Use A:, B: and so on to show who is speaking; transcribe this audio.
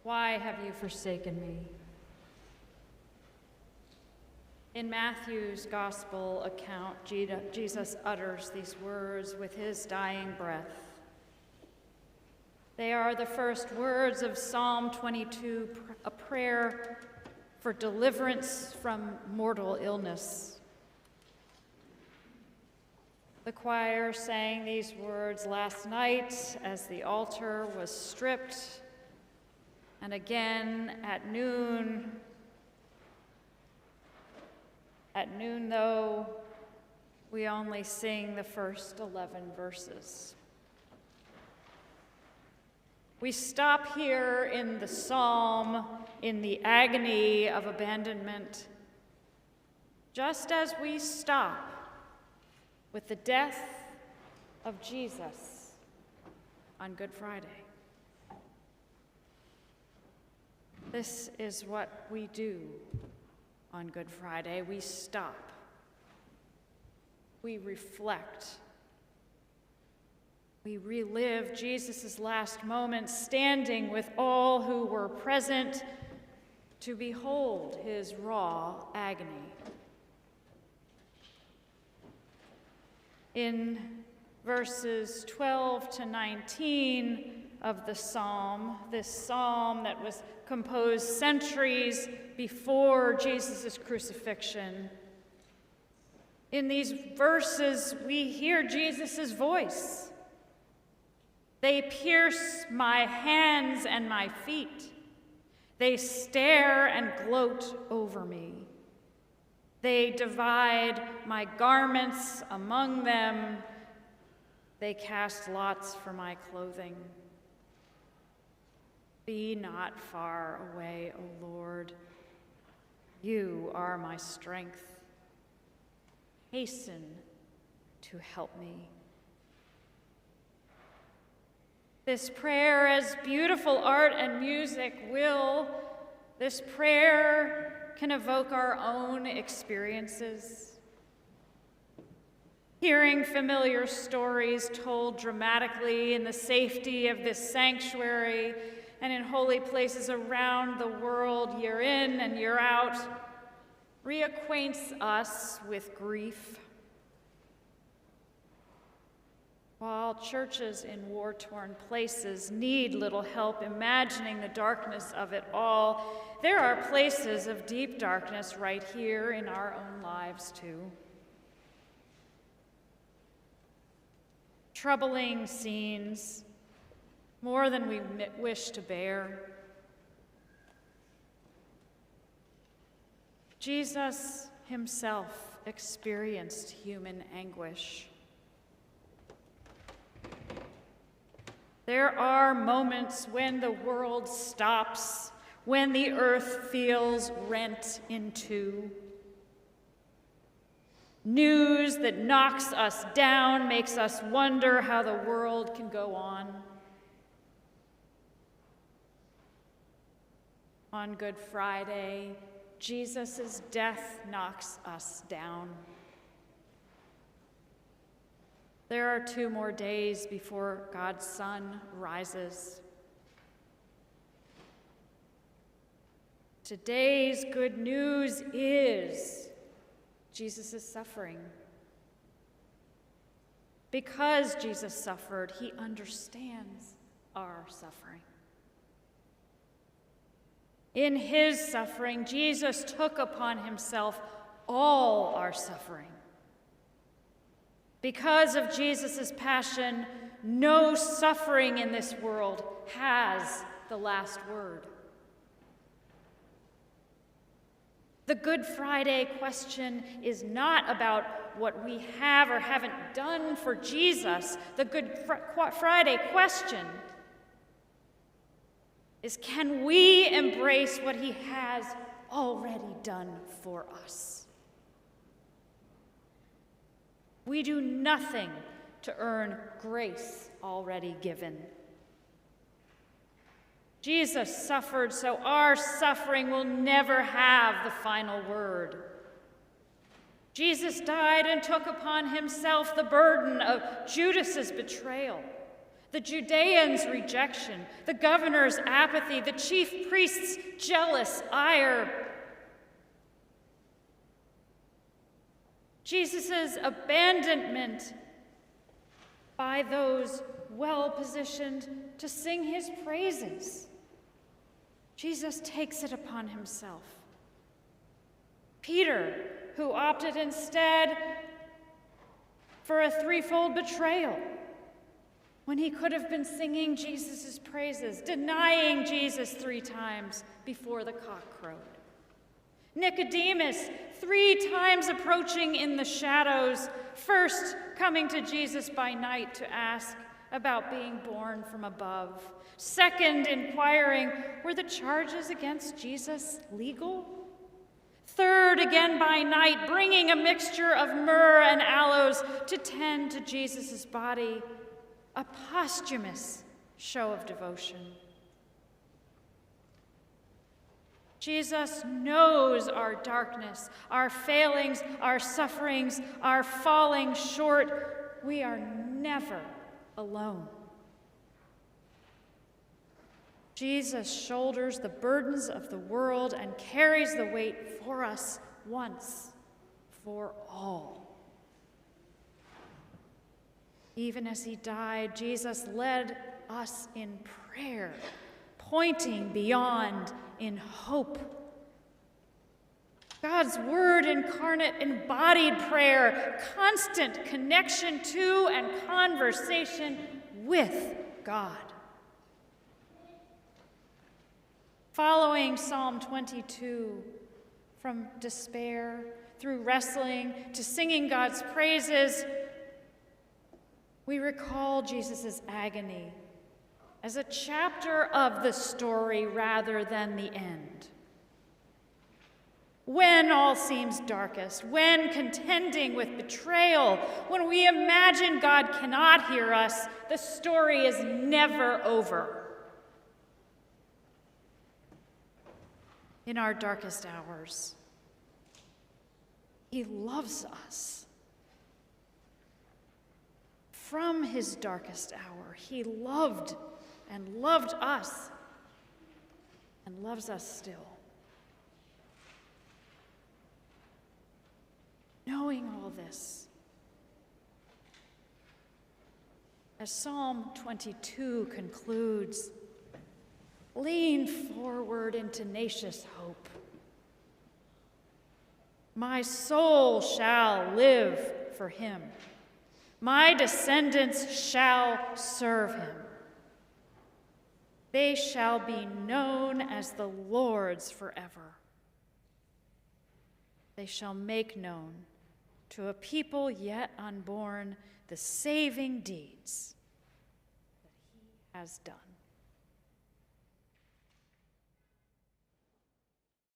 A: Why have you forsaken me? In Matthew's gospel account, Jesus utters these words with his dying breath. They are the first words of Psalm 22, a prayer for deliverance from mortal illness. The choir sang these words last night as the altar was stripped, and again at noon. At noon, though, we only sing the first 11 verses. We stop here in the psalm, in the agony of abandonment, just as we stop with the death of Jesus on Good Friday. This is what we do on Good Friday. We stop. We reflect. We relive Jesus' last moments, standing with all who were present to behold his raw agony. In verses 12 to 19 of the psalm, this psalm that was composed centuries before Jesus' crucifixion, in these verses we hear Jesus' voice. They pierce my hands and my feet. They stare and gloat over me. They divide my garments among them. They cast lots for my clothing. Be not far away, O Lord. You are my strength. Hasten to help me. This prayer, as beautiful art and music will, this prayer can evoke our own experiences. Hearing familiar stories told dramatically in the safety of this sanctuary and in holy places around the world, year in and year out, reacquaints us with grief. While churches in war-torn places need little help imagining the darkness of it all, there are places of deep darkness right here in our own lives, too. Troubling scenes, more than we wish to bear. Jesus himself experienced human anguish. There are moments when the world stops, when the earth feels rent in two. News that knocks us down makes us wonder how the world can go on. On Good Friday, Jesus' death knocks us down. There are 2 more days before God's Son rises. Today's good news is Jesus' suffering. Because Jesus suffered, he understands our suffering. In his suffering, Jesus took upon himself all our suffering. Because of Jesus' passion, no suffering in this world has the last word. The Good Friday question is not about what we have or haven't done for Jesus. The Good Friday question is, can we embrace what he has already done for us? We do nothing to earn grace already given. Jesus suffered, so our suffering will never have the final word. Jesus died and took upon himself the burden of Judas's betrayal, the Judeans' rejection, the governor's apathy, the chief priest's jealous ire, Jesus' abandonment by those well-positioned to sing his praises. Jesus takes it upon himself. Peter, who opted instead for a threefold betrayal when he could have been singing Jesus' praises, denying Jesus 3 times before the cock crowed. Nicodemus, 3 times approaching in the shadows, first coming to Jesus by night to ask about being born from above. Second, inquiring, were the charges against Jesus legal? Third, again by night, bringing a mixture of myrrh and aloes to tend to Jesus' body, a posthumous show of devotion. Jesus knows our darkness, our failings, our sufferings, our falling short. We are never alone. Jesus shoulders the burdens of the world and carries the weight for us once for all. Even as he died, Jesus led us in prayer, pointing beyond in hope. God's word incarnate embodied prayer, constant connection to and conversation with God. Following Psalm 22, from despair through wrestling to singing God's praises, we recall Jesus' agony as a chapter of the story rather than the end. When all seems darkest, when contending with betrayal, when we imagine God cannot hear us, the story is never over. In our darkest hours, he loves us. From his darkest hour, he loved and loved us and loves us still. Knowing all this, as Psalm 22 concludes, lean forward in tenacious hope. My soul shall live for him. My descendants shall serve him. They shall be known as the Lord's forever. They shall make known to a people yet unborn the saving deeds that he has done.